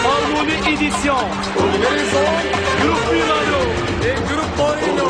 Harmonie Édition, Groupe Milano et Groupe Torino.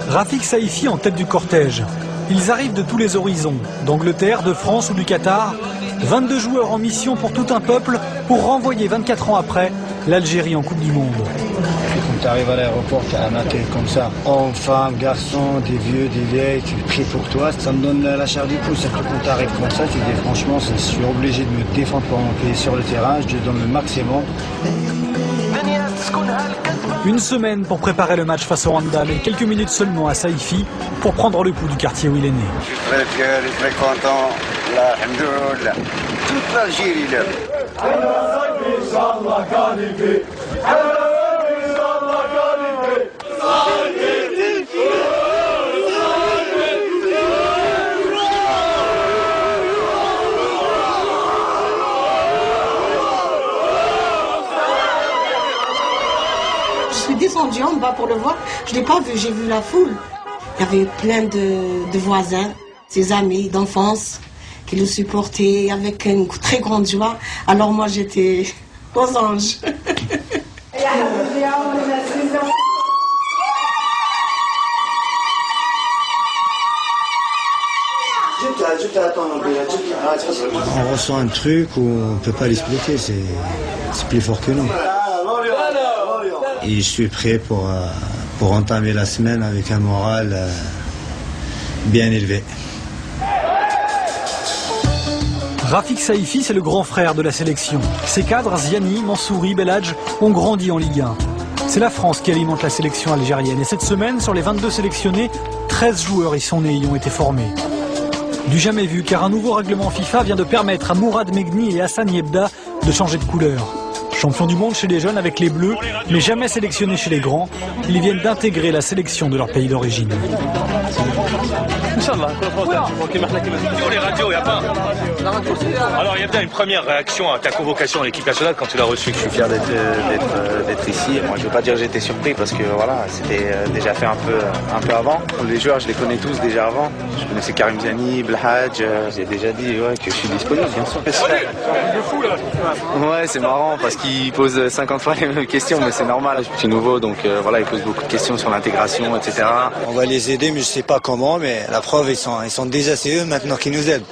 Rafik Saïfi en tête du cortège. Ils arrivent de tous les horizons, d'Angleterre, de France ou du Qatar. 22 joueurs en mission pour tout un peuple pour renvoyer 24 ans après l'Algérie en Coupe du Monde. Quand tu arrives à l'aéroport, tu as un accueil comme ça. Hommes, femmes, garçons, des vieux, des vieilles, tu pries pour toi. Ça me donne la chair du poule. Surtout quand tu arrives comme ça, tu dis franchement, je suis obligé de me défendre pour mon pays sur le terrain. Je donne le maximum. Une semaine pour préparer le match face au Rwanda, mais quelques minutes seulement à Saïfi pour prendre le pouls du quartier où il est né. Je suis très fier et très content. Alhamdoulilah. Toute l'Algérie là. Je suis descendue en bas pour le voir. Je ne l'ai pas vu, j'ai vu la foule. Il y avait plein de voisins, ses amis d'enfance qui le supportaient avec une très grande joie. Alors moi j'étais aux anges. On ressent un truc où on ne peut pas l'expliquer, c'est plus fort que nous. Et je suis prêt pour entamer la semaine avec un moral bien élevé. Rafik Saïfi, c'est le grand frère de la sélection. Ses cadres, Ziani, Mansouri, Beladj, ont grandi en Ligue 1. C'est la France qui alimente la sélection algérienne. Et cette semaine, sur les 22 sélectionnés, 13 joueurs y sont nés et y ont été formés. Du jamais vu, car un nouveau règlement FIFA vient de permettre à Mourad Megni et Hassan Yebda de changer de couleur. Champions du monde chez les jeunes avec les Bleus, mais jamais sélectionnés chez les grands, ils viennent d'intégrer la sélection de leur pays d'origine. Les radios, il n'y a pas. Alors, il y a bien une première réaction à ta convocation à l'équipe nationale quand tu l'as reçue. Je suis fier d'être ici. Moi, je ne veux pas dire que j'étais surpris parce que voilà, c'était déjà fait un peu avant. Les joueurs, je les connais tous déjà avant. Je connaissais Karim Ziani, Belhadj. J'ai déjà dit que je suis disponible, bien sûr. Ouais, c'est marrant parce qu'ils posent 50 fois les mêmes questions, mais c'est normal. Je suis nouveau, donc voilà, ils posent beaucoup de questions sur l'intégration, etc. On va les aider, mais je ne sais pas comment. Mais la preuve, ils sont déjà c'est eux maintenant qui nous aident.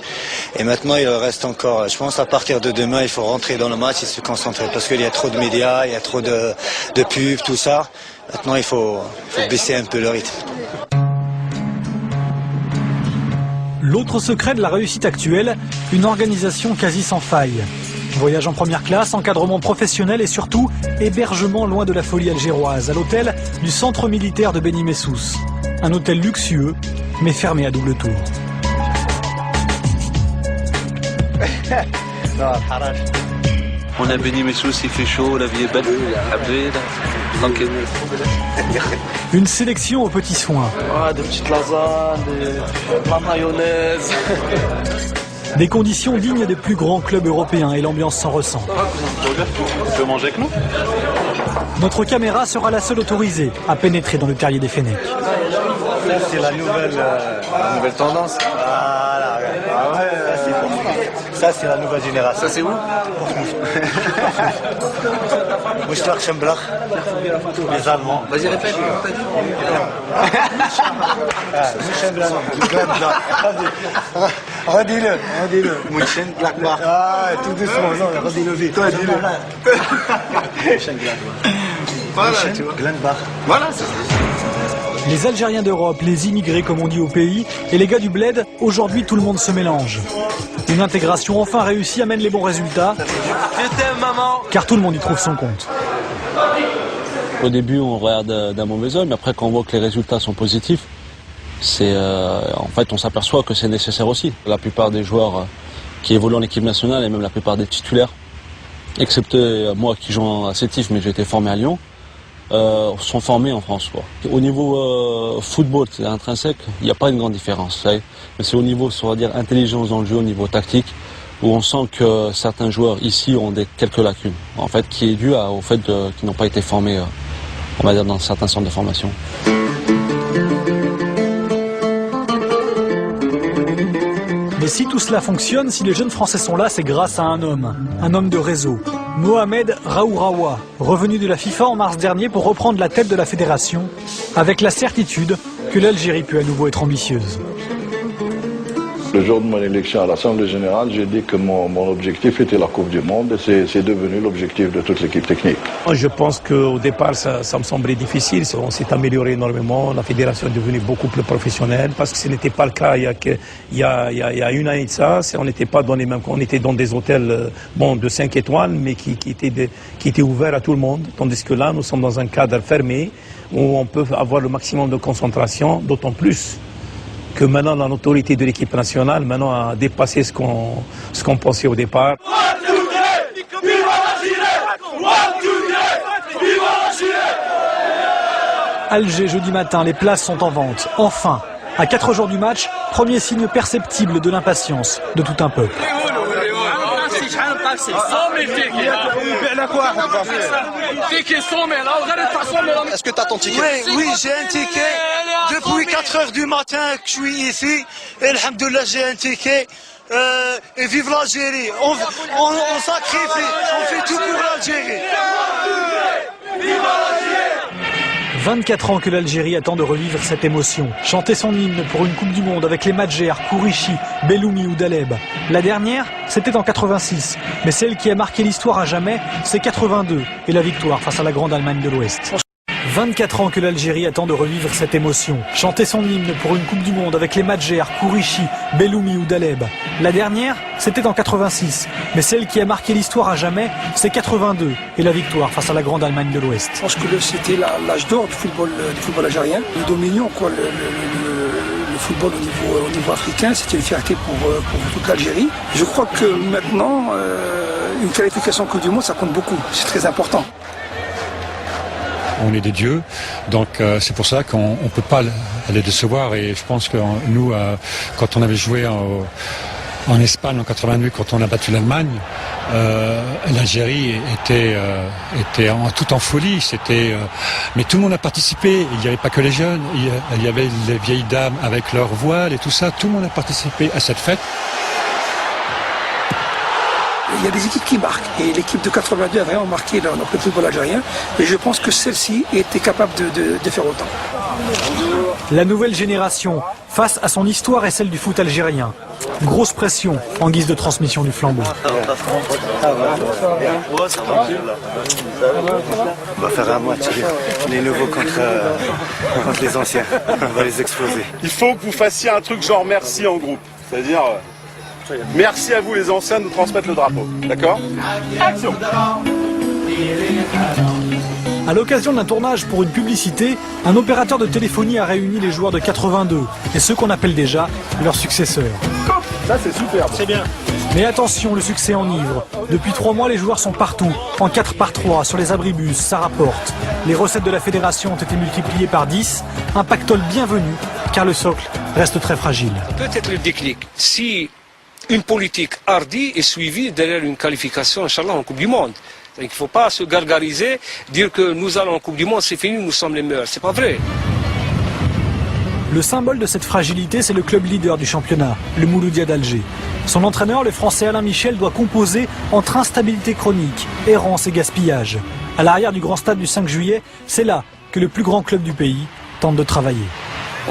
Et maintenant, il reste encore. Je pense à partir de demain, il faut rentrer dans le match et se concentrer parce qu'il y a trop de médias, il y a trop de pubs, tout ça. Maintenant, il faut baisser un peu le rythme. L'autre secret de la réussite actuelle, une organisation quasi sans faille. Voyage en première classe, encadrement professionnel et surtout hébergement loin de la folie algéroise, à l'hôtel du centre militaire de Beni Messous. Un hôtel luxueux, mais fermé à double tour. On a Beni Messous, il fait chaud, la vie est belle, tranquille. Une sélection aux petits soins. Ah, des petites lasagnes, de la mayonnaise. Des conditions dignes des plus grands clubs européens et l'ambiance s'en ressent. Tu peux manger avec nous? Notre caméra sera la seule autorisée à pénétrer dans le terrier des Fennecs. C'est la nouvelle tendance. Voilà. Ah ouais, ça c'est la nouvelle génération. Ça c'est où? Mouchtar Chemblach, les Allemands. Vas-y, répète. Redis-le. Mouchen Gladbach. Ah, tout doucement, non, redis-le vite. Toi, dis-le. Voilà, tu vois. Gladbach. Voilà, c'est ça. Les Algériens d'Europe, les immigrés comme on dit au pays, et les gars du bled, aujourd'hui tout le monde se mélange. Une intégration enfin réussie amène les bons résultats, car tout le monde y trouve son compte. Au début, on regarde d'un mauvais œil, mais après, quand on voit que les résultats sont positifs, en fait, on s'aperçoit que c'est nécessaire aussi. La plupart des joueurs qui évoluent en équipe nationale, et même la plupart des titulaires, excepté moi qui joue à Sétif, mais j'ai été formé à Lyon, sont formés en France. Au niveau football, c'est intrinsèque, il n'y a pas une grande différence. Mais c'est au niveau, on va dire, intelligence dans le jeu, au niveau tactique, où on sent que certains joueurs ici ont quelques lacunes, en fait, qui est dû au fait qu'ils n'ont pas été formés, on va dire, dans certains centres de formation. Mais si tout cela fonctionne, si les jeunes Français sont là, c'est grâce à un homme de réseau. Mohamed Raouraoua, revenu de la FIFA en mars dernier pour reprendre la tête de la fédération, avec la certitude que l'Algérie peut à nouveau être ambitieuse. Le jour de mon élection à l'Assemblée générale, j'ai dit que mon objectif était la Coupe du Monde et c'est devenu l'objectif de toute l'équipe technique. Je pense qu'au départ, ça me semblait difficile. On s'est amélioré énormément. La fédération est devenue beaucoup plus professionnelle parce que ce n'était pas le cas il y a une année de ça. On n'était pas dans les mêmes... On était dans des hôtels de 5 étoiles, mais qui étaient ouverts à tout le monde. Tandis que là, nous sommes dans un cadre fermé où on peut avoir le maximum de concentration, d'autant plus que maintenant l'autorité de l'équipe nationale a dépassé ce qu'on pensait au départ. Alger, jeudi matin, les places sont en vente. Enfin, à 4 jours du match, premier signe perceptible de l'impatience de tout un peuple. Est-ce que tu as ton ticket? Oui, j'ai un ticket. Depuis 4 heures du matin que je suis ici, et alhamdoulilah, j'ai un ticket. Et vive l'Algérie. On sacrifie, on fait tout pour l'Algérie. 24 ans que l'Algérie attend de revivre cette émotion. Chanter son hymne pour une Coupe du Monde avec les Madjer, Kourichi, Belloumi ou Daleb. La dernière, c'était en 86. Mais celle qui a marqué l'histoire à jamais, c'est 82 et la victoire face à la grande Allemagne de l'Ouest. 24 ans que l'Algérie attend de revivre cette émotion. Chanter son hymne pour une Coupe du Monde avec les Madjer, Kourichi, Belloumi ou Daleb. La dernière, c'était en 86. Mais celle qui a marqué l'histoire à jamais, c'est 82 et la victoire face à la grande Allemagne de l'Ouest. Je pense que c'était l'âge d'or du football algérien. Nous dominions le football au niveau africain. C'était une fierté pour toute l'Algérie. Je crois que maintenant, une qualification Coupe du Monde, ça compte beaucoup. C'est très important. On est des dieux, donc c'est pour ça qu'on ne peut pas les décevoir. Et je pense que nous, quand on avait joué en Espagne en 82, quand on a battu l'Allemagne, l'Algérie était tout en folie. Mais tout le monde a participé. Il n'y avait pas que les jeunes, il y avait les vieilles dames avec leurs voiles et tout ça. Tout le monde a participé à cette fête. Il y a des équipes qui marquent, et l'équipe de 82 a vraiment marqué le football algérien, et je pense que celle-ci était capable de faire autant. La nouvelle génération, face à son histoire et celle du foot algérien. Grosse pression en guise de transmission du flambeau. On va faire un match, les nouveaux contre les anciens. On va les exploser. Il faut que vous fassiez un truc genre merci en groupe. C'est-à-dire... merci à vous les anciens de nous transmettre le drapeau, d'accord? Action! À l'occasion d'un tournage pour une publicité, un opérateur de téléphonie a réuni les joueurs de 82 et ceux qu'on appelle déjà leurs successeurs. Ça c'est superbe. C'est bien. Mais attention, le succès enivre. Depuis 3 mois, les joueurs sont partout, en 4x3, sur les abribus, ça rapporte. Les recettes de la fédération ont été multipliées par 10, un pactole bienvenu, car le socle reste très fragile. Peut-être le déclic, si une politique hardie est suivie derrière une qualification, Inch'Allah, en Coupe du Monde. Donc, il ne faut pas se gargariser, dire que nous allons en Coupe du Monde, c'est fini, nous sommes les meilleurs. C'est pas vrai. Le symbole de cette fragilité, c'est le club leader du championnat, le Mouloudia d'Alger. Son entraîneur, le français Alain Michel, doit composer entre instabilité chronique, errance et gaspillage. À l'arrière du grand stade du 5 juillet, c'est là que le plus grand club du pays tente de travailler.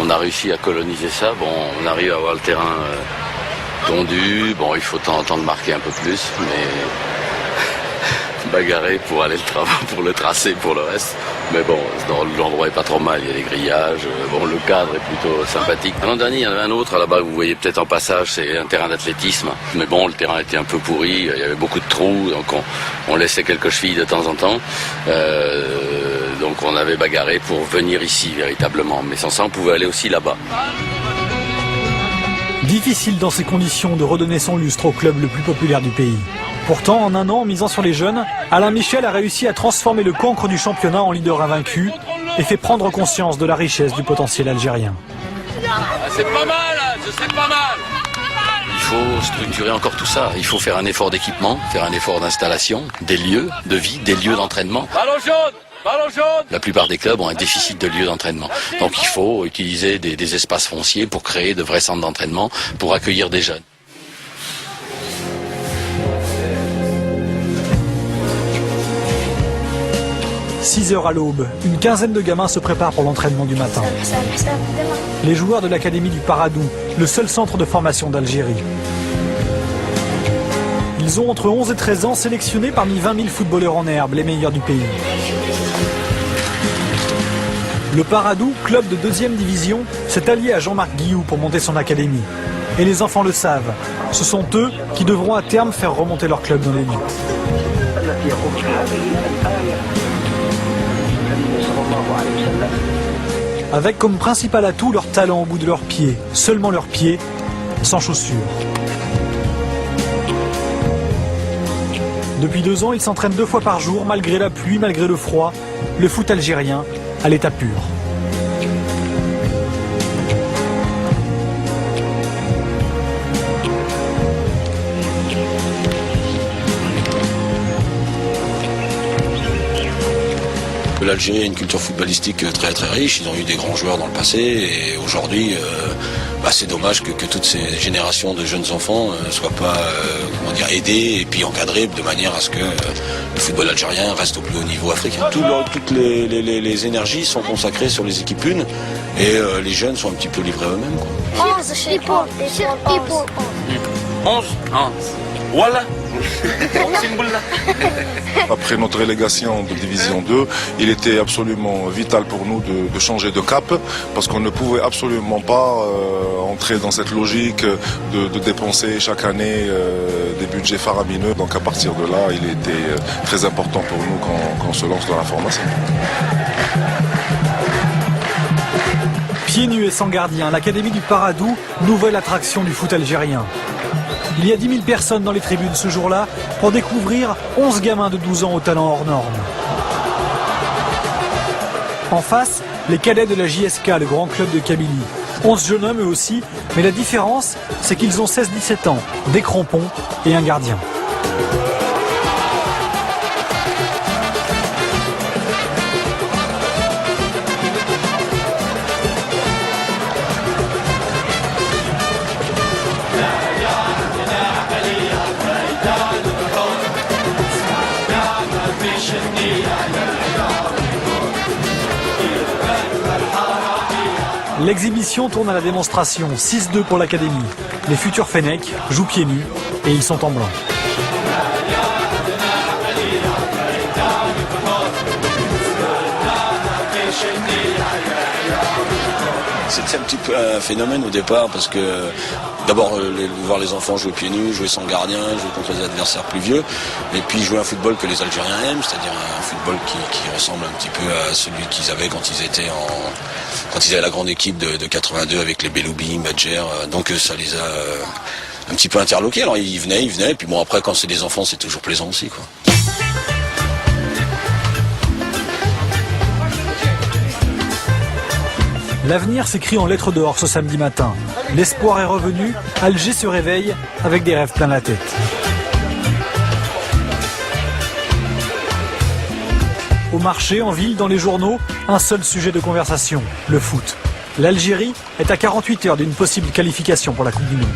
On a réussi à coloniser ça. Bon, on arrive à avoir le terrain tendu. Bon, il faut de temps en temps de marquer un peu plus, bagarré pour aller pour le tracer, pour le reste. Mais bon, l'endroit est pas trop mal, il y a des grillages, bon, le cadre est plutôt sympathique. L'an dernier, il y en avait un autre là-bas, vous voyez peut-être en passage, c'est un terrain d'athlétisme. Mais bon, le terrain était un peu pourri, il y avait beaucoup de trous, donc on laissait quelques chevilles de temps en temps. Donc on avait bagarré pour venir ici véritablement, mais sans ça on pouvait aller aussi là-bas. Difficile dans ces conditions de redonner son lustre au club le plus populaire du pays. Pourtant, en un an, en misant sur les jeunes, Alain Michel a réussi à transformer le cancre du championnat en leader invaincu et fait prendre conscience de la richesse du potentiel algérien. C'est pas mal, c'est pas mal. Il faut structurer encore tout ça. Il faut faire un effort d'équipement, faire un effort d'installation, des lieux de vie, des lieux d'entraînement. Ballon jaune. Ballon jaune. La plupart des clubs ont un déficit de lieux d'entraînement. Donc il faut utiliser des espaces fonciers pour créer de vrais centres d'entraînement, pour accueillir des jeunes. « 6h à l'aube, une quinzaine de gamins se préparent pour l'entraînement du matin. Les joueurs de l'académie du Paradou, le seul centre de formation d'Algérie. Ils ont entre 11 et 13 ans, sélectionnés parmi 20 000 footballeurs en herbe, les meilleurs du pays. Le Paradou, club de 2e division, s'est allié à Jean-Marc Guillou pour monter son académie. Et les enfants le savent. Ce sont eux qui devront à terme faire remonter leur club dans l'élite. Avec comme principal atout leur talent au bout de leurs pieds, seulement leurs pieds, sans chaussures. Depuis 2 ans, ils s'entraînent 2 fois par jour, malgré la pluie, malgré le froid. Le foot algérien à l'état pur. L'Algérie a une culture footballistique très très riche, ils ont eu des grands joueurs dans le passé et aujourd'hui c'est dommage que toutes ces générations de jeunes enfants ne soient pas aidés et puis encadrés de manière à ce que le football algérien reste au plus haut niveau africain. Toutes les énergies sont consacrées sur les équipes 1 et les jeunes sont un petit peu livrés eux-mêmes. 11. Voilà. Après notre relégation de division 2, il était absolument vital pour nous de changer de cap parce qu'on ne pouvait absolument pas entrer dans cette logique de dépenser chaque année des budgets faramineux. Donc à partir de là, il était très important pour nous qu'on se lance dans la formation. Pieds nus et sans gardien, l'académie du Paradou, nouvelle attraction du foot algérien. Il y a 10 000 personnes dans les tribunes ce jour-là pour découvrir 11 gamins de 12 ans au talent hors norme. En face, les cadets de la JSK, le grand club de Kabylie. 11 jeunes hommes eux aussi, mais la différence, c'est qu'ils ont 16-17 ans, des crampons et un gardien. L'exhibition tourne à la démonstration, 6-2 pour l'académie. Les futurs Fennecs jouent pieds nus et ils sont en blanc. C'était un petit peu un phénomène au départ parce que d'abord voir les enfants jouer pieds nus, jouer sans gardien, jouer contre des adversaires plus vieux et puis jouer un football que les Algériens aiment, c'est-à-dire un football qui ressemble un petit peu à celui qu'ils avaient quand ils étaient quand ils avaient la grande équipe de 82 avec les Beloubi, Badger, donc ça les a un petit peu interloqués. Alors ils venaient, et puis bon après quand c'est des enfants c'est toujours plaisant aussi quoi. L'avenir s'écrit en lettres d'or ce samedi matin. L'espoir est revenu, Alger se réveille avec des rêves plein la tête. Au marché, en ville, dans les journaux, un seul sujet de conversation, le foot. L'Algérie est à 48 heures d'une possible qualification pour la Coupe du Monde.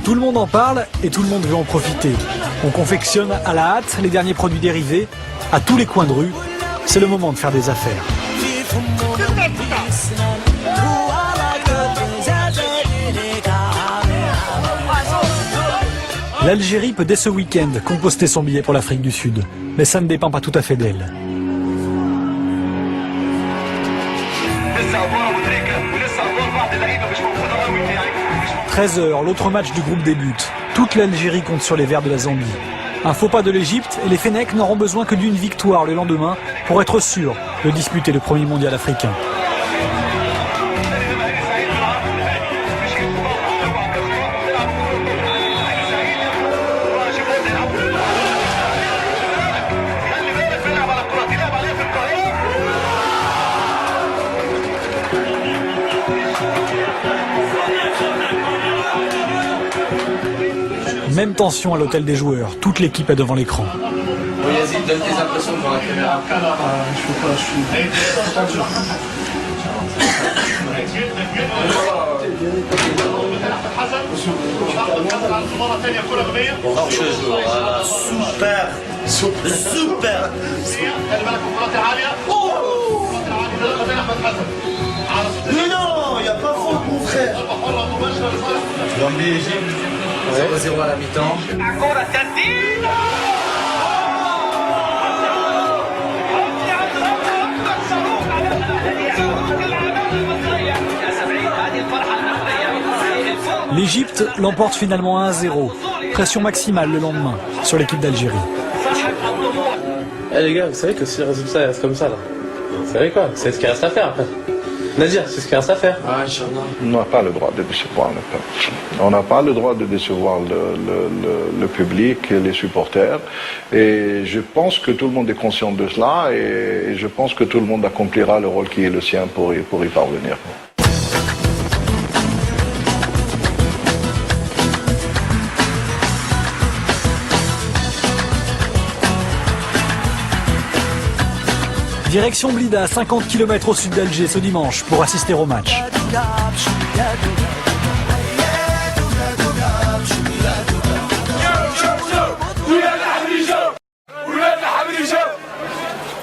Tout le monde en parle et tout le monde veut en profiter. On confectionne à la hâte les derniers produits dérivés, à tous les coins de rue. C'est le moment de faire des affaires. L'Algérie peut dès ce week-end composter son billet pour l'Afrique du Sud. Mais ça ne dépend pas tout à fait d'elle. 13h, l'autre match du groupe débute. Toute l'Algérie compte sur les Verts de la Zambie. Un faux pas de l'Égypte et les Fennecs n'auront besoin que d'une victoire le lendemain pour être sûrs de disputer le premier mondial africain. Même tension à l'hôtel des joueurs, toute l'équipe est devant l'écran. Yazid, donne tes impressions devant la caméra. Super. Super. Mais non, il n'y a pas faute, mon frère. Gambie-Égypte, 0-0 à la mi-temps. L'Égypte l'emporte finalement 1-0. Pression maximale le lendemain sur l'équipe d'Algérie. Eh les gars, vous savez que si le résultat reste comme ça, là, vous savez quoi? C'est ce qu'il reste à faire après. Nadir, c'est ce qu'il reste à faire. On n'a pas le droit de décevoir le peuple. On n'a pas le droit de décevoir le public, les supporters. Et je pense que tout le monde est conscient de cela et je pense que tout le monde accomplira le rôle qui est le sien pour y parvenir. Direction Blida, 50 km au sud d'Alger ce dimanche pour assister au match.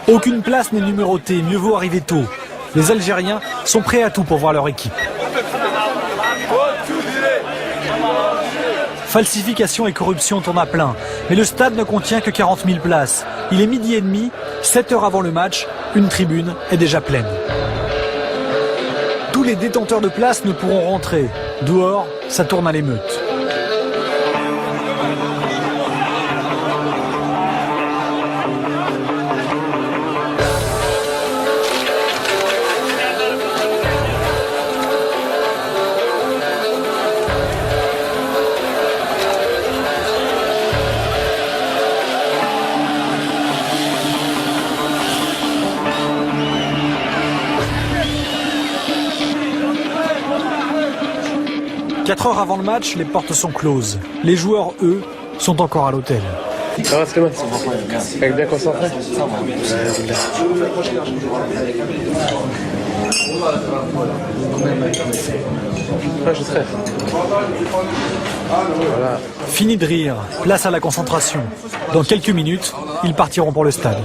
Aucune place n'est numérotée, mieux vaut arriver tôt. Les Algériens sont prêts à tout pour voir leur équipe. Falsification et corruption tournent à plein, mais le stade ne contient que 40 000 places. Il est 12h30, 7 heures avant le match, une tribune est déjà pleine. Tous les détenteurs de places ne pourront rentrer. Dehors, ça tourne à l'émeute. Quatre heures avant le match, les portes sont closes. Les joueurs, eux, sont encore à l'hôtel. Ça va, Slimane? Avec bien concentré? Ouais, je serai. Voilà. Fini de rire, place à la concentration. Dans quelques minutes, ils partiront pour le stade.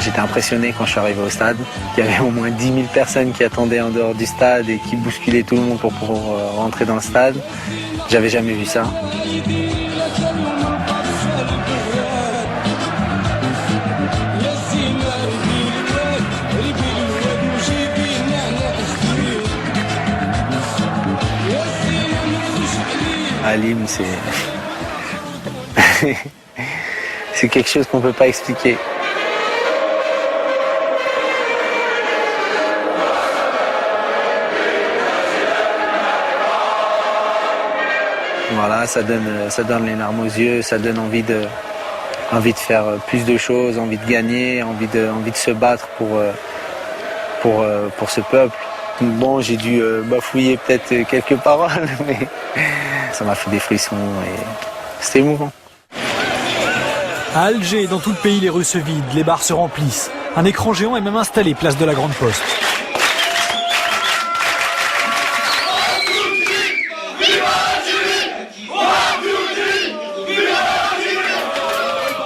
J'étais impressionné quand je suis arrivé au stade. Il y avait au moins 10 000 personnes qui attendaient en dehors du stade et qui bousculaient tout le monde pour rentrer dans le stade. J'avais jamais vu ça. Alim, c'est quelque chose qu'on ne peut pas expliquer. Voilà, ça donne les larmes aux yeux, ça donne envie de faire plus de choses, envie de gagner, envie de se battre pour ce peuple. Bon, j'ai dû bafouiller peut-être quelques paroles, mais ça m'a fait des frissons et c'était émouvant. À Alger, dans tout le pays, les rues se vident, les bars se remplissent. Un écran géant est même installé place de la Grande Poste.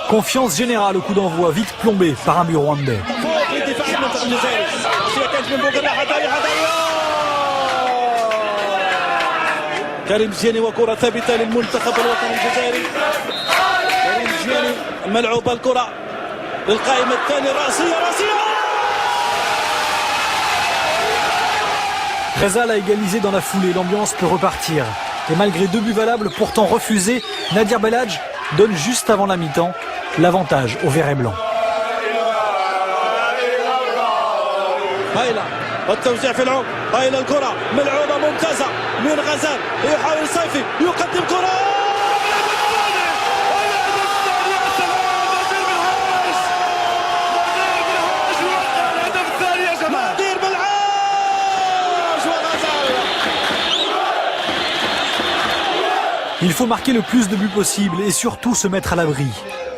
Confiance générale au coup d'envoi, vite plombé par un but rwandais. المنتخب الجزائري. راسية كانت من بوغرنا حدايا كريم زياني وكرة ثابتة للمنتخب الوطني الجزائري. كريم زياني ملعوبة الكرة للقائمة الثانية راسية. Ghazal a égalisé dans la foulée, l'ambiance peut repartir. Et malgré 2 buts valables pourtant refusés, Nadir Belhadj donne juste avant la mi-temps l'avantage au vert et blanc. هايلة التوزيع في العمق. هايلة الكرة ملعوبة ممتازة من غزال يحاول صيفي يقدم كرة. Il faut marquer le plus de buts possible et surtout se mettre à l'abri.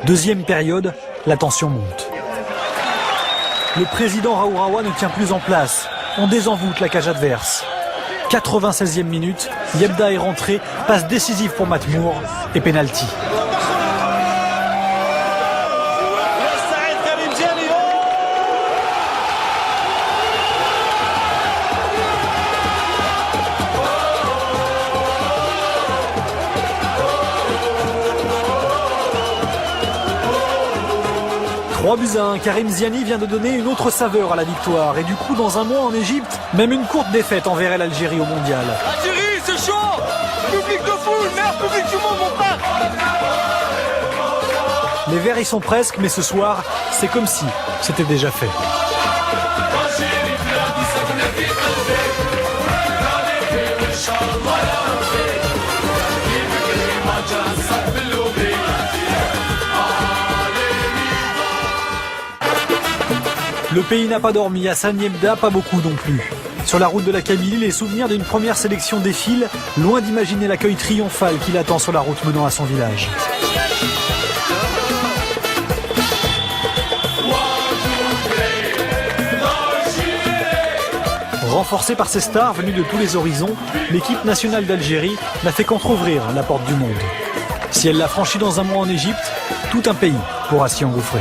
Deuxième période, la tension monte. Le président Raouraoua ne tient plus en place. On désenvoûte la cage adverse. 96e minute, Yebda est rentré, passe décisive pour Matmour et pénalty. Trois buts à 1, Karim Ziani vient de donner une autre saveur à la victoire. Et du coup, dans un mois en Égypte, même une courte défaite enverrait l'Algérie au mondial. Algérie, c'est chaud. Public de foule, meilleur public du monde, mon frère. Les Verts y sont presque, mais ce soir, c'est comme si c'était déjà fait. Le pays n'a pas dormi, Hassan Yebda pas beaucoup non plus. Sur la route de la Kabylie, les souvenirs d'une première sélection défilent, loin d'imaginer l'accueil triomphal qui l'attend sur la route menant à son village. Renforcée par ses stars venues de tous les horizons, l'équipe nationale d'Algérie n'a fait qu'entrouvrir la porte du monde. Si elle l'a franchie dans un mois en Égypte, tout un pays pourra s'y engouffrer.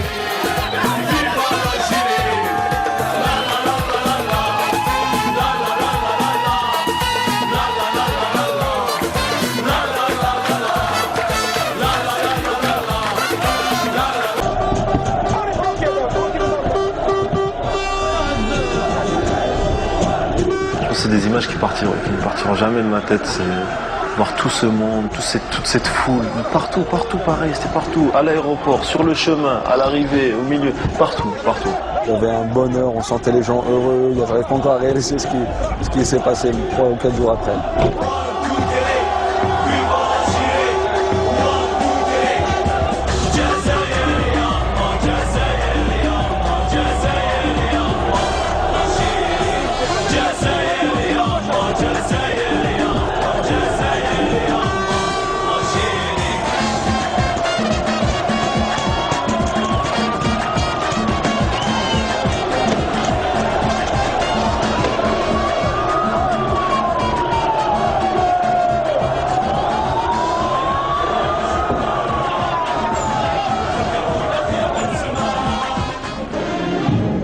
C'est des images qui ne partiront jamais de ma tête. C'est voir tout ce monde, toute cette foule, partout pareil, c'était partout, à l'aéroport, sur le chemin, à l'arrivée, au milieu, partout. Il y avait un bonheur, on sentait les gens heureux, il n'y avait pas encore à réaliser ce qui s'est passé 3 ou 4 jours après.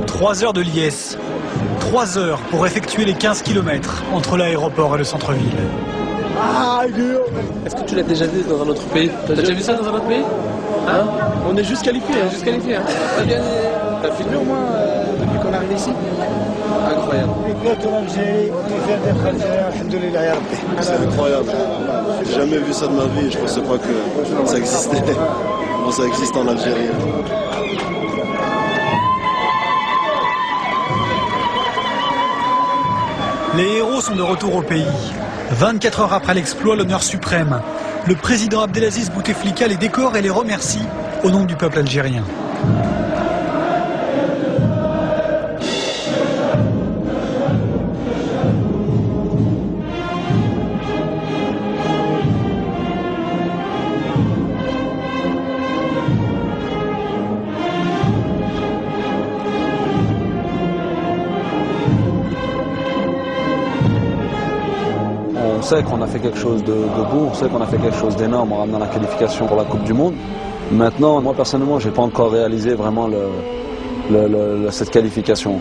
Trois heures de liesse, 3 heures pour effectuer les 15 km entre l'aéroport et le centre-ville. Est-ce que tu l'as déjà vu dans un autre pays? T'as déjà vu ça dans un autre pays? Hein? On est juste qualifié. Juste qualifié. T'as filmé au moins depuis qu'on arrive ici? Incroyable. C'est incroyable. J'ai jamais vu ça de ma vie. Je pensais pas que ça existait. Bon, ça existe en Algérie. Les héros sont de retour au pays. 24 heures après l'exploit, l'honneur suprême. Le président Abdelaziz Bouteflika les décore et les remercie au nom du peuple algérien. On sait qu'on a fait quelque chose de beau, on sait qu'on a fait quelque chose d'énorme en ramenant la qualification pour la Coupe du Monde. Maintenant, moi personnellement, je n'ai pas encore réalisé vraiment cette qualification.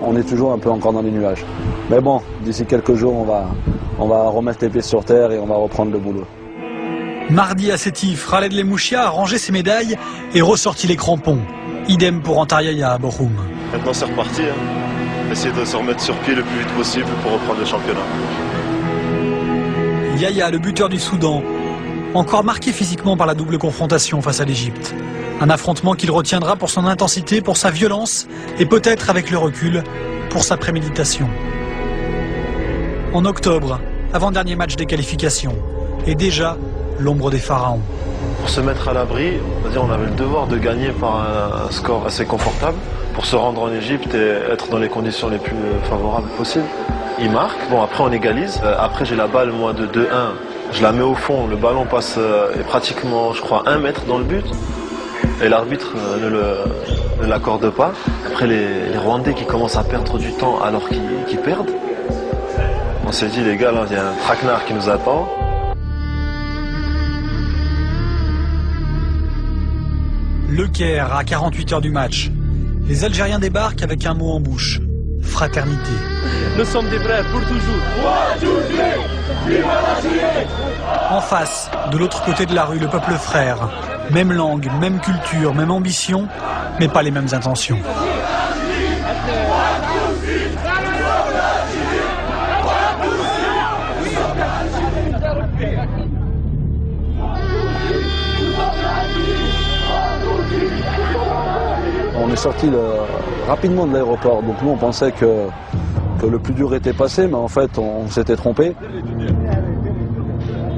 On est toujours un peu encore dans les nuages. Mais bon, d'ici quelques jours, on va remettre les pieds sur terre et on va reprendre le boulot. Mardi à Sétif, Khaled Lemouchia a rangé ses médailles et ressorti les crampons. Idem pour Antaryaya à Bochum. Maintenant c'est reparti. Essayer de se remettre sur pied le plus vite possible pour reprendre le championnat. Yaya, le buteur du Soudan, encore marqué physiquement par la double confrontation face à l'Égypte. Un affrontement qu'il retiendra pour son intensité, pour sa violence et peut-être avec le recul, pour sa préméditation. En octobre, avant-dernier match des qualifications, et déjà l'ombre des pharaons. Pour se mettre à l'abri, on avait le devoir de gagner par un score assez confortable pour se rendre en Égypte et être dans les conditions les plus favorables possibles. Il marque, bon après on égalise, après j'ai la balle moi de 2-1, je la mets au fond, le ballon passe pratiquement je crois 1 mètre dans le but et l'arbitre ne l'accorde pas. Après les Rwandais qui commencent à perdre du temps alors qu'ils perdent, on s'est dit les gars là il y a un traquenard qui nous attend. Le Caire, à 48 heures du match. Les Algériens débarquent avec un mot en bouche. Fraternité. Nous sommes des frères pour toujours. En face, de l'autre côté de la rue, le peuple frère. Même langue, même culture, même ambition, mais pas les mêmes intentions. On est sorti rapidement de l'aéroport, donc nous on pensait que le plus dur était passé, mais en fait on s'était trompé.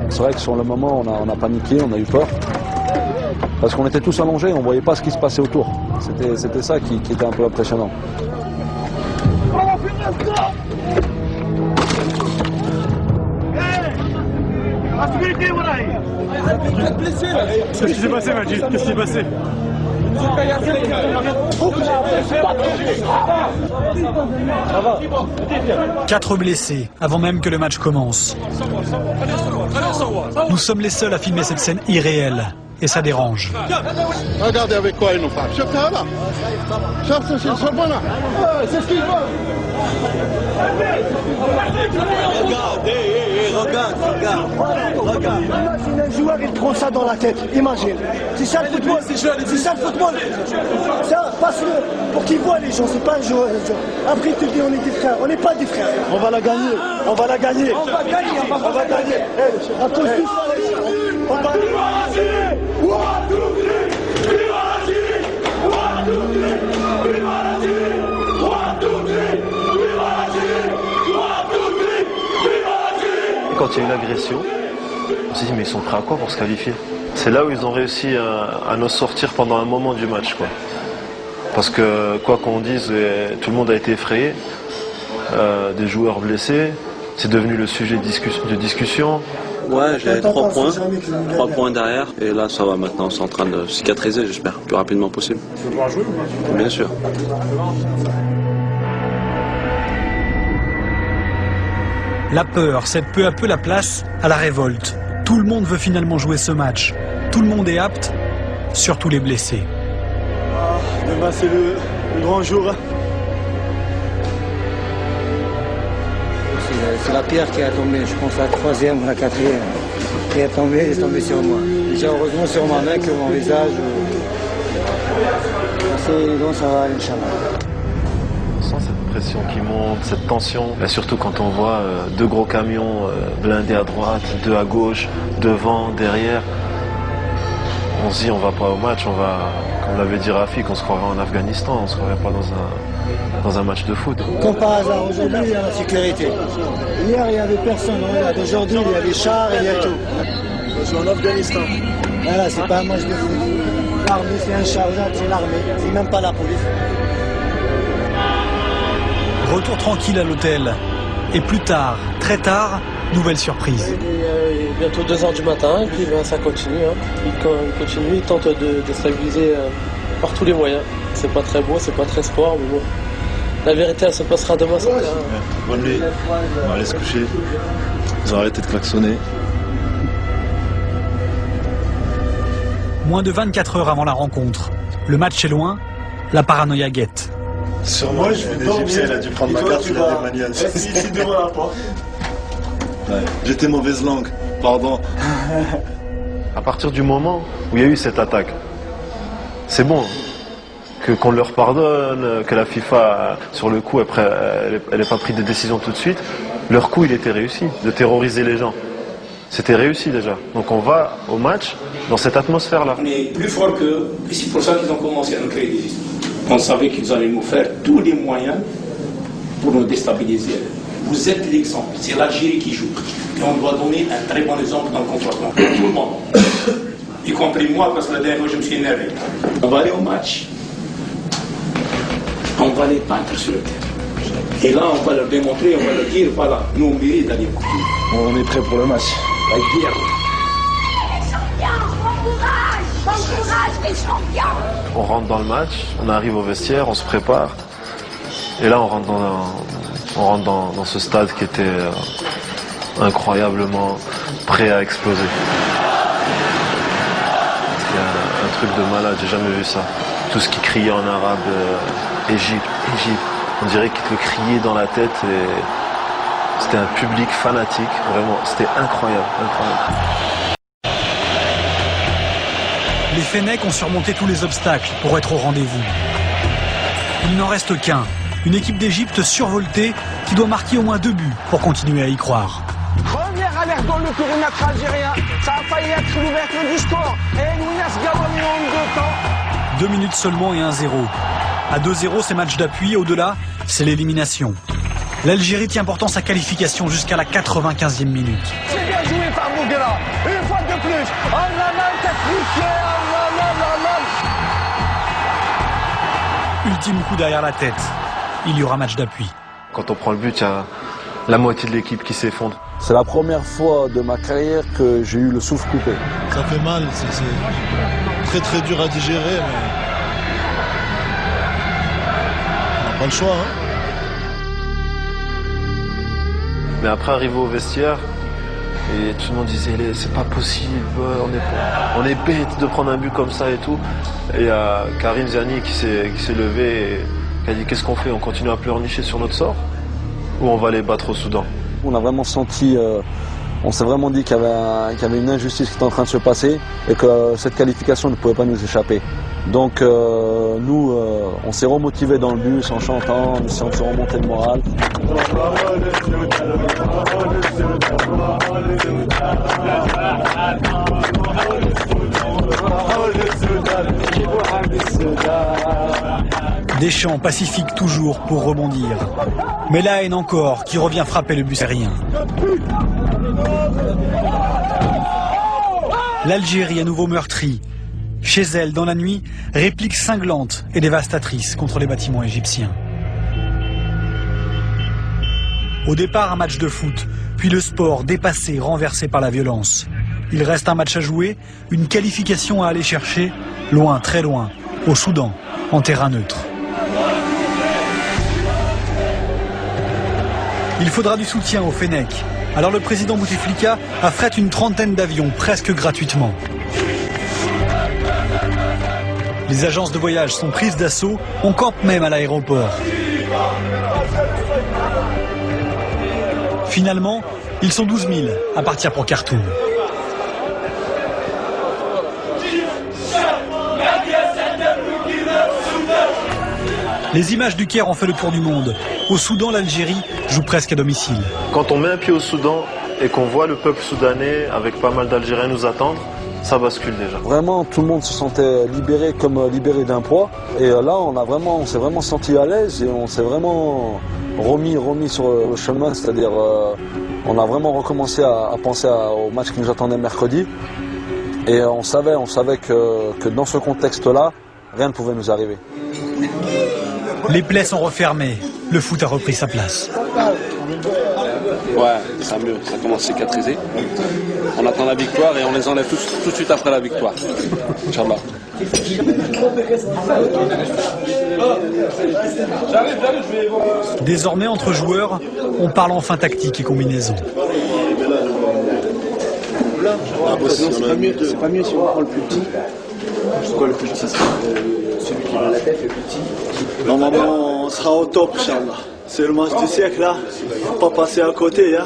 C'est vrai que sur le moment on a paniqué, on a eu peur, parce qu'on était tous allongés, on ne voyait pas ce qui se passait autour. C'était ça qui était un peu impressionnant. Qu'est-ce qui s'est passé, Majid? Qu'est-ce qui s'est passé? 4 blessés avant même que le match commence. Nous sommes les seuls à filmer cette scène irréelle et ça dérange. Regardez avec quoi ils nous frappent. C'est ça là. C'est ce qu'ils veulent. Regarde. Imagine un joueur, il prend ça dans la tête. Imagine. C'est ça le football. C'est ça le football. Ça, passe-le pour qu'ils voient les gens. C'est pas un joueur. Après, tu te dis, on est des frères. On n'est pas des frères. On va la gagner. On va la gagner. On va gagner. On va gagner. À tous, on va Quand il y a eu l'agression, on s'est dit mais ils sont prêts à quoi pour se qualifier? C'est là où ils ont réussi à nous sortir pendant un moment du match, quoi. Parce que quoi qu'on dise, tout le monde a été effrayé, des joueurs blessés, c'est devenu le sujet de discussion. Ouais, j'ai 3 points, 3 points derrière, et là ça va maintenant, c'est en train de cicatriser, j'espère, le plus rapidement possible. Tu veux pouvoir jouer ou pas? Bien sûr. La peur cède peu à peu la place à la révolte. Tout le monde veut finalement jouer ce match. Tout le monde est apte, surtout les blessés. Demain c'est le grand jour. C'est la pierre qui a tombé, je pense la 3e ou la 4e qui est tombée sur moi. Déjà heureusement sur ma main que mon visage. Donc ça va aller, Inch'Allah. On sent cette pression qui monte, cette tension. Et surtout quand on voit 2 gros camions blindés à droite, 2 à gauche, devant, derrière. On se dit on va pas au match, on va, comme l'avait dit Rafik, on se croirait en Afghanistan, on se croirait pas dans un match de foot. Comme par hasard, aujourd'hui il y a la sécurité. Hier il n'y avait personne, regarde, aujourd'hui il y a les chars, il y a tout. Je suis en Afghanistan. Voilà, c'est pas un match de foot. L'armée c'est un char, c'est l'armée, c'est même pas la police. Retour tranquille à l'hôtel. Et plus tard, très tard, nouvelle surprise. Bientôt 2h du matin, et puis ça continue. Il continue, il tente de stabiliser par tous les moyens. C'est pas très beau, c'est pas très sport, mais bon. La vérité, elle se passera demain. Bonne nuit. On va aller se coucher. Ils ont arrêté de klaxonner. Moins de 24 heures avant la rencontre. Le match est loin, la paranoïa guette. Sur moi, l'Égyptien, il a dû prendre ma carte, il a des manières. Ici devant la porte. Ouais. J'étais mauvaise langue, pardon. À partir du moment où il y a eu cette attaque, c'est bon. Qu'on leur pardonne, que la FIFA, sur le coup, après, elle n'ait pas pris de décision tout de suite. Leur coup, il était réussi, de terroriser les gens. C'était réussi déjà. Donc on va au match dans cette atmosphère-là. On est plus fort qu'eux, et c'est pour ça qu'ils ont commencé à nous créer des histoires. On savait qu'ils allaient nous faire tous les moyens pour nous déstabiliser. Vous êtes l'exemple, c'est l'Algérie qui joue. Et on doit donner un très bon exemple dans le comportement. Tout le monde. Y compris moi, parce que la dernière fois, je me suis énervé. On va aller au match. On va les peindre sur le terrain. Et là, on va leur démontrer, on va leur dire, voilà, nous, on mérite d'aller au couper. On est prêt pour le match. La guerre. On rentre dans le match, on arrive au vestiaire, on se prépare. Et là, on rentre dans ce stade qui était incroyablement prêt à exploser. C'était un truc de malade, j'ai jamais vu ça. Tout ce qui criait en arabe, Égypte, Égypte. On dirait qu'il te le criait dans la tête et c'était un public fanatique, vraiment, c'était incroyable, incroyable. Les Fennecs ont surmonté tous les obstacles pour être au rendez-vous. Il n'en reste qu'un, une équipe d'Égypte survoltée qui doit marquer au moins 2 buts pour continuer à y croire. Première alerte dans le périmètre algérien, ça a failli être l'ouverture du score. Et Lounas Gawami en 2 temps. 2 minutes seulement et 1-0. À 2-0, c'est match d'appui, au-delà, c'est l'élimination. L'Algérie tient pourtant sa qualification jusqu'à la 95e minute. C'est bien joué par Mouguera, une fois de plus. Oh là là, sacrifié, oh là là là. Ultime coup derrière la tête. Il y aura match d'appui. Quand on prend le but, il y a la moitié de l'équipe qui s'effondre. C'est la première fois de ma carrière que j'ai eu le souffle coupé. Ça fait mal, c'est très dur à digérer, mais on n'a pas le choix. Hein. Mais après, arrivé au vestiaire, et tout le monde disait c'est pas possible, on est bête de prendre un but comme ça et tout. Et il y a Karim Ziani qui s'est levé et qui a dit qu'est-ce qu'on fait, on continue à pleurnicher sur notre sort ou on va les battre au Soudan? On a vraiment senti, on s'est vraiment dit qu'il y avait une injustice qui était en train de se passer et que cette qualification ne pouvait pas nous échapper. Donc nous, on s'est remotivés dans le bus en chantant, en essayant de se remonter le moral. Des chants pacifiques toujours pour rebondir. Mais la haine encore qui revient frapper le bus aérien. L'Algérie à nouveau meurtrie. Chez elle, dans la nuit, réplique cinglante et dévastatrice contre les bâtiments égyptiens. Au départ, un match de foot, puis le sport dépassé, renversé par la violence. Il reste un match à jouer, une qualification à aller chercher, loin, très loin, au Soudan, en terrain neutre. Il faudra du soutien aux Fennecs. Alors le président Bouteflika affrète une trentaine d'avions, presque gratuitement. Les agences de voyage sont prises d'assaut, on campe même à l'aéroport. Finalement, ils sont 12 000 à partir pour Khartoum. Les images du Caire ont fait le tour du monde. Au Soudan, l'Algérie joue presque à domicile. Quand on met un pied au Soudan et qu'on voit le peuple soudanais avec pas mal d'Algériens nous attendre, ça bascule déjà. Vraiment, tout le monde se sentait libéré comme libéré d'un poids. Et là, on s'est vraiment senti à l'aise et on s'est vraiment remis sur le chemin. C'est-à-dire, on a vraiment recommencé à penser au match qui nous attendait mercredi. Et on savait que dans ce contexte-là, rien ne pouvait nous arriver. Les plaies sont refermées. Le foot a repris sa place. Ouais, ça mieux, ça commence à cicatriser. On attend la victoire et on les enlève tout de suite après la victoire. Inch'Allah. Désormais, entre joueurs, on parle enfin tactique et combinaison. C'est pas mieux si on prend le plus petit. C'est quoi le plus petit? celui qui va la tête, le petit. Normalement, on sera au top, Inch'Allah. C'est le match du siècle, là. Faut pas passer à côté, hein.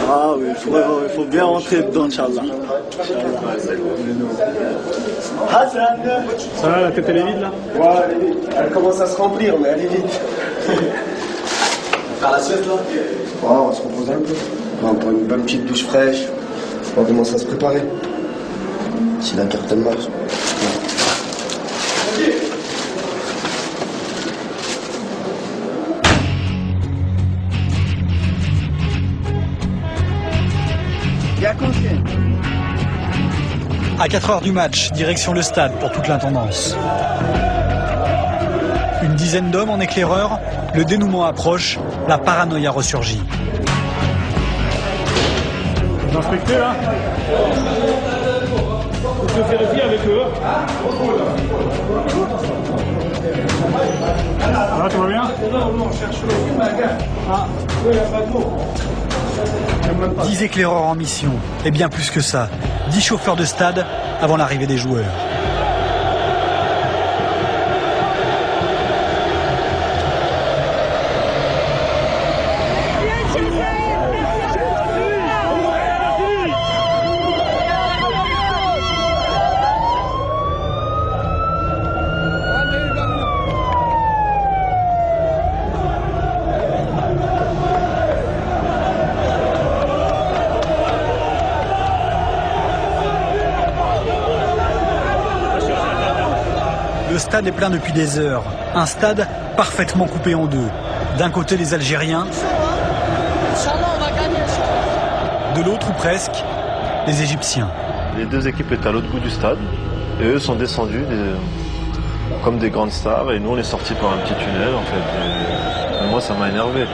Ah oui, il faut bien rentrer dedans, Inch'Allah. Hassan. Ça va, la tête elle est vide là? Ouais, elle est vide. Elle commence à se remplir, mais elle est vide. Faire la sieste là? Ouais, on va se reposer un peu. On va prendre une bonne petite douche fraîche. On va commencer à se préparer. Si la carte elle marche. À 4 heures du match, direction le stade pour toute l'intendance. Une dizaine d'hommes en éclaireur, le dénouement approche, la paranoïa ressurgit. Vous inspectez là? Vous se vérifiez avec eux? Là, tout va bien? Non, on cherche le Ah, oui, il n'y a pas de mots. 10 éclaireurs en mission, et bien plus que ça, 10 chauffeurs de stade avant l'arrivée des joueurs. Le stade est plein depuis des heures. Un stade parfaitement coupé en deux. D'un côté les Algériens, de l'autre ou presque, les Égyptiens. Les deux équipes étaient à l'autre bout du stade et eux sont descendus comme des grandes stars et nous on est sortis par un petit tunnel en fait. Et moi ça m'a énervé.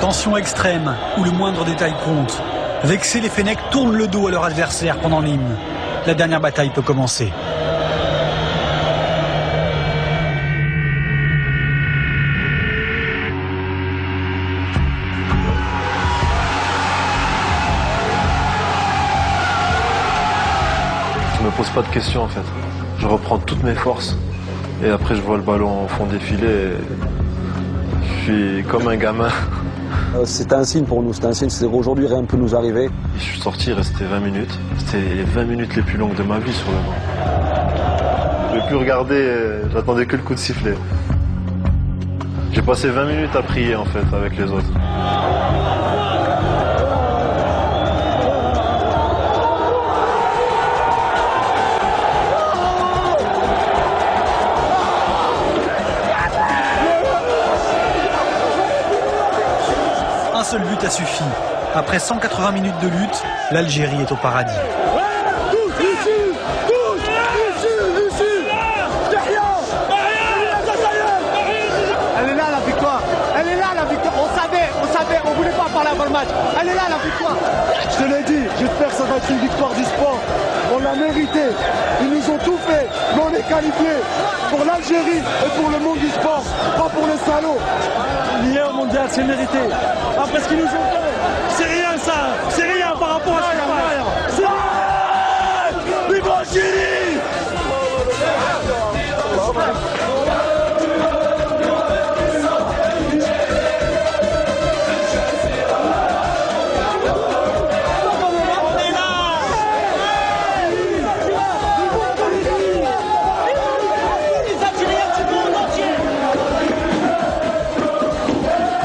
Tension extrême où le moindre détail compte. Vexés, les Fennecs tournent le dos à leur adversaire pendant l'hymne. La dernière bataille peut commencer. Je me pose pas de questions en fait. Je reprends toutes mes forces et après je vois le ballon au fond des filets et je suis comme un gamin. C'est un signe pour nous, c'est un signe, c'est aujourd'hui rien ne peut nous arriver. Je suis sorti, il restait 20 minutes. C'était les 20 minutes les plus longues de ma vie sur le banc. Je ne pouvais plus regarder, j'attendais que le coup de sifflet. J'ai passé 20 minutes à prier en fait avec les autres. Un seul but a suffi. Après 180 minutes de lutte, l'Algérie est au paradis. Elle est là la victoire. Elle est là la victoire. On voulait pas parler avant le match. Elle est là la victoire. Je te l'ai dit, j'espère que ça va être une victoire du sport. On l'a mérité. Ils nous ont tout fait. Mais on est qualifiés pour l'Algérie et pour le monde du sport. Pas pour les salauds. Lié au mondial, c'est mérité. Après ce qu'ils nous ont fait, c'est rien ça. C'est rien par rapport à ce qu'on fait. C'est vive l'Algérie.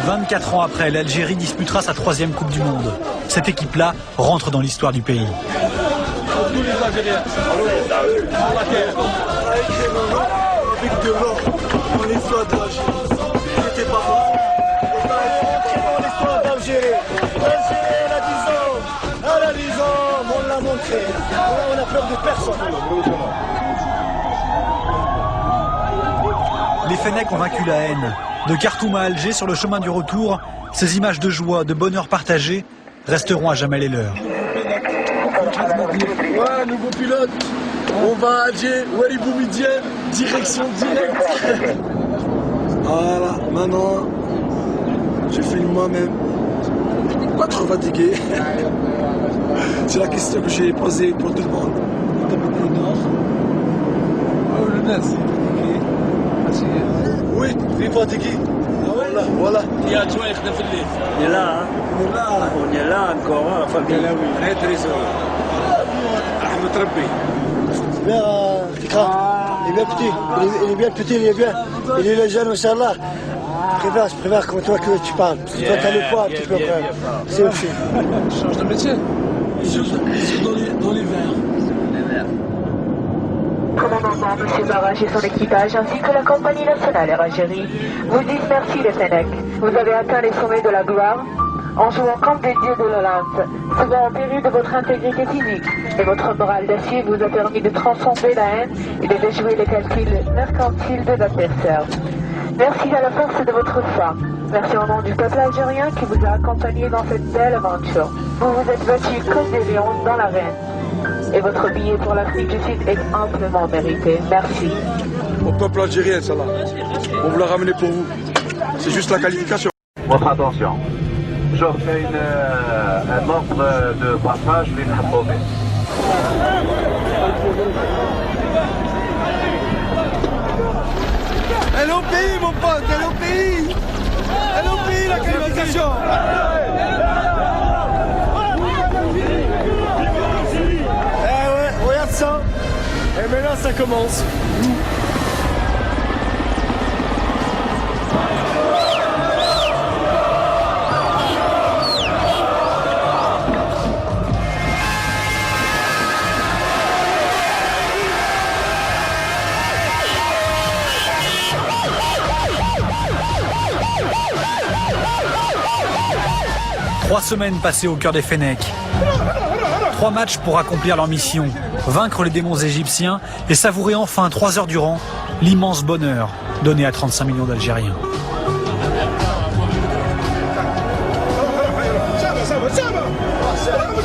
24 ans après, l'Algérie disputera sa 3e Coupe du Monde. Cette équipe-là rentre dans l'histoire du pays. Tous les Algériens. Mon histoire d'Algérie. C'était pas moi. Mon histoire d'Algérie. L'Algérie, elle a 10 ans. Elle a 10 ans. On l'a montré. On a peur de personne. Les Fennecs ont vaincu la haine. De Khartoum à Alger, sur le chemin du retour, ces images de joie, de bonheur partagé, resteront à jamais les leurs. Ouais, nouveau pilote. On va à Alger, Wali Boumedienne, direction directe. Voilà, maintenant, je filme moi-même. Pas trop fatigué. C'est la question que j'ai posée pour tout le monde. الناس Oui, في fatigué. Voilà. Il y a adjoint يخدم في الليل. On est là, on est là encore, hein, famille. Très trésor. رحمة ربي. C'est bien, Fikra. Il est bien petit. Il est bien petit, il est bien. Il est jeune, Inch'Allah. Je préfère comme toi que tu parles. Parce que toi, t'as le poids un petit peu quand même. C'est aussi. Change de métier. Il joue dans les verts. Commandant, M. Barrage et son équipage, ainsi que la compagnie nationale Air Algérie, vous disent merci les Fennecs. Vous avez atteint les sommets de la gloire en jouant comme des dieux de l'Olympe, souvent en péril de votre intégrité physique. Et votre moral d'acier vous a permis de transcender la haine et de déjouer les calculs mercantiles de l'adversaire. Merci à la force de votre foi. Merci au nom du peuple algérien qui vous a accompagné dans cette belle aventure. Vous vous êtes battus comme des lions dans l'arène. Et votre billet pour l'Afrique du Sud est amplement mérité. Merci. Au peuple algérien, Inch'Allah. On vous l'a ramené pour vous. C'est juste la qualification. Votre attention. Je fais un ordre de passage للحبوبة. Elle est au pays, mon pote, elle est au pays. Elle est au pays, la qualification. Eh ouais, regarde ça. Et maintenant, ça commence. Trois semaines passées au cœur des Fennecs. 3 matchs pour accomplir leur mission, vaincre les démons égyptiens et savourer enfin 3 heures durant l'immense bonheur donné à 35 millions d'Algériens. Ça va.